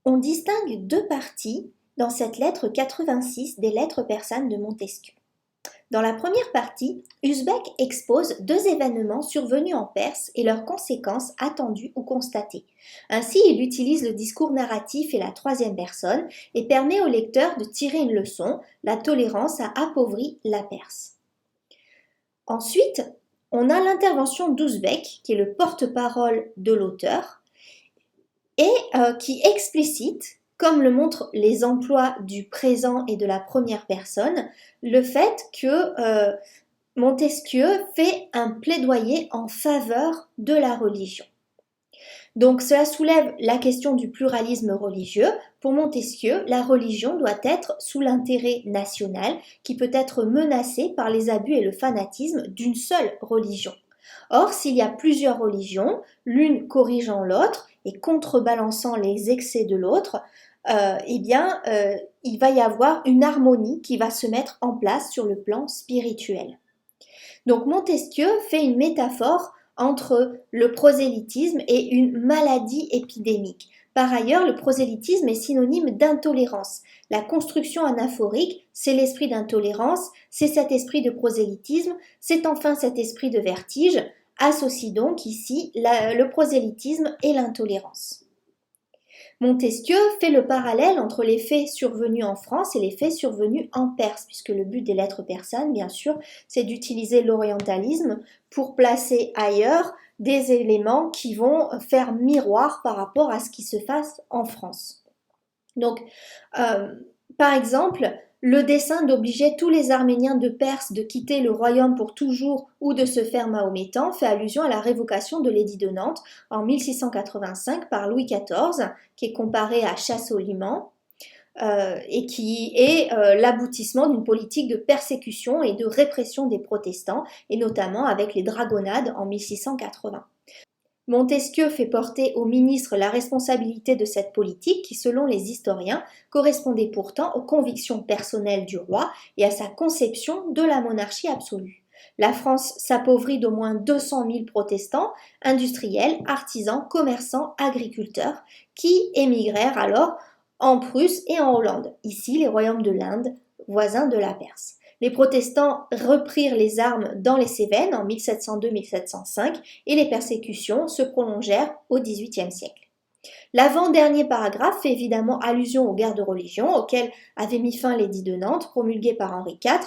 On distingue deux parties dans cette lettre 86 des lettres persanes de Montesquieu. Dans la première partie, Usbek expose deux événements survenus en Perse et leurs conséquences attendues ou constatées. Ainsi, il utilise le discours narratif et la troisième personne et permet au lecteur de tirer une leçon: la tolérance a appauvri la Perse. Ensuite, on a l'intervention d'Usbek, qui est le porte-parole de l'auteur, et qui explicite, comme le montrent les emplois du présent et de la première personne, le fait que Montesquieu fait un plaidoyer en faveur de la religion. Donc cela soulève la question du pluralisme religieux. Pour Montesquieu, la religion doit être sous l'intérêt national, qui peut être menacé par les abus et le fanatisme d'une seule religion. Or, s'il y a plusieurs religions, l'une corrigeant l'autre et contrebalançant les excès de l'autre, il va y avoir une harmonie qui va se mettre en place sur le plan spirituel. Donc Montesquieu fait une métaphore entre le prosélytisme et une maladie épidémique. Par ailleurs, le prosélytisme est synonyme d'intolérance. La construction anaphorique, c'est l'esprit d'intolérance, c'est cet esprit de prosélytisme, c'est enfin cet esprit de vertige. Associe donc ici le prosélytisme et l'intolérance. Montesquieu fait le parallèle entre les faits survenus en France et les faits survenus en Perse, puisque le but des lettres persanes, bien sûr, c'est d'utiliser l'orientalisme pour placer ailleurs des éléments qui vont faire miroir par rapport à ce qui se passe en France. Donc, par exemple, le dessein d'obliger tous les Arméniens de Perse de quitter le royaume pour toujours ou de se faire mahométan fait allusion à la révocation de l'édit de Nantes en 1685 par Louis XIV, qui est comparé à chasse au liman, et qui est l'aboutissement d'une politique de persécution et de répression des protestants, et notamment avec les dragonnades en 1680. Montesquieu fait porter au ministre la responsabilité de cette politique qui, selon les historiens, correspondait pourtant aux convictions personnelles du roi et à sa conception de la monarchie absolue. La France s'appauvrit d'au moins 200 000 protestants, industriels, artisans, commerçants, agriculteurs, qui émigrèrent alors en Prusse et en Hollande, ici les royaumes de l'Inde, voisins de la Perse. Les protestants reprirent les armes dans les Cévennes en 1702-1705 et les persécutions se prolongèrent au XVIIIe siècle. L'avant-dernier paragraphe fait évidemment allusion aux guerres de religion auxquelles avait mis fin l'édit de Nantes promulgué par Henri IV,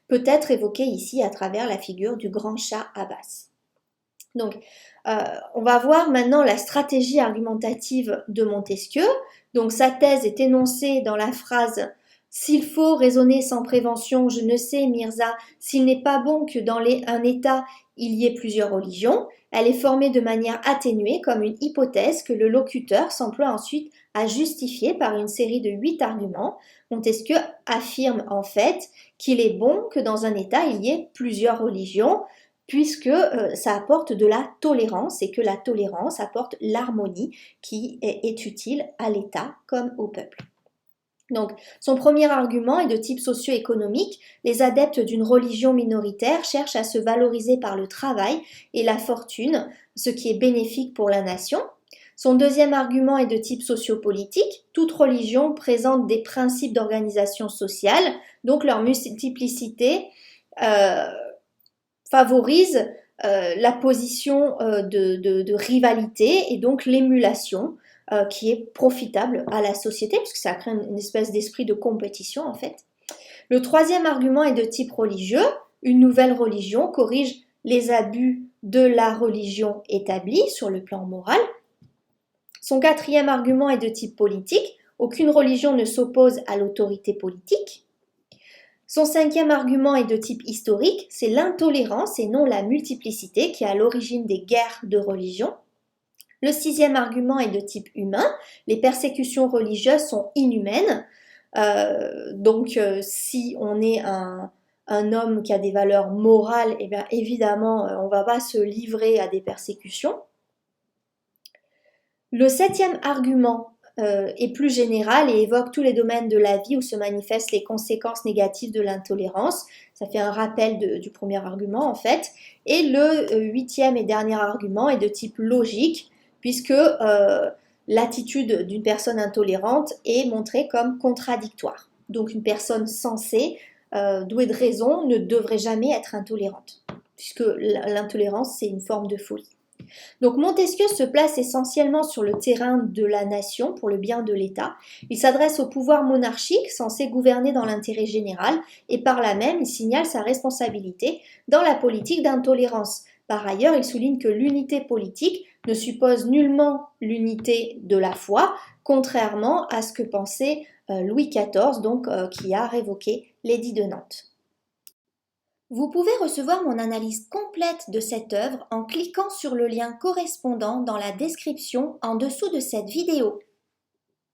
peut être évoqué ici à travers la figure du grand Shah Abbas. Donc, on va voir maintenant la stratégie argumentative de Montesquieu. Donc, sa thèse est énoncée dans la phrase: s'il faut raisonner sans prévention, je ne sais, Mirza, s'il n'est pas bon que dans un État il y ait plusieurs religions. Elle est formée de manière atténuée comme une hypothèse que le locuteur s'emploie ensuite à justifier par une série de 8 arguments. Montesquieu affirme en fait qu'il est bon que dans un État il y ait plusieurs religions, puisque ça apporte de la tolérance et que la tolérance apporte l'harmonie qui est utile à l'État comme au peuple. Donc, son premier argument est de type socio-économique. Les adeptes d'une religion minoritaire cherchent à se valoriser par le travail et la fortune, ce qui est bénéfique pour la nation. Son deuxième argument est de type sociopolitique. Toute religion présente des principes d'organisation sociale, donc leur multiplicité favorise la position de rivalité et donc l'émulation, qui est profitable à la société, puisque ça crée une espèce d'esprit de compétition en fait. Le troisième argument est de type religieux. Une nouvelle religion corrige les abus de la religion établie sur le plan moral. Son quatrième argument est de type politique. Aucune religion ne s'oppose à l'autorité politique. Son cinquième argument est de type historique. C'est l'intolérance et non la multiplicité qui est à l'origine des guerres de religion. Le sixième argument est de type humain. Les persécutions religieuses sont inhumaines. Si on est un homme qui a des valeurs morales, eh bien évidemment, on ne va pas se livrer à des persécutions. Le septième argument est plus général et évoque tous les domaines de la vie où se manifestent les conséquences négatives de l'intolérance. Ça fait un rappel du premier argument en fait. Et le huitième et dernier argument est de type logique, puisque l'attitude d'une personne intolérante est montrée comme contradictoire. Donc une personne sensée, douée de raison, ne devrait jamais être intolérante, puisque l'intolérance, c'est une forme de folie. Donc Montesquieu se place essentiellement sur le terrain de la nation pour le bien de l'État. Il s'adresse au pouvoir monarchique censé gouverner dans l'intérêt général et par là même il signale sa responsabilité dans la politique d'intolérance. Par ailleurs, il souligne que l'unité politique ne suppose nullement l'unité de la foi, contrairement à ce que pensait Louis XIV, qui a révoqué l'édit de Nantes. Vous pouvez recevoir mon analyse complète de cette œuvre en cliquant sur le lien correspondant dans la description en dessous de cette vidéo.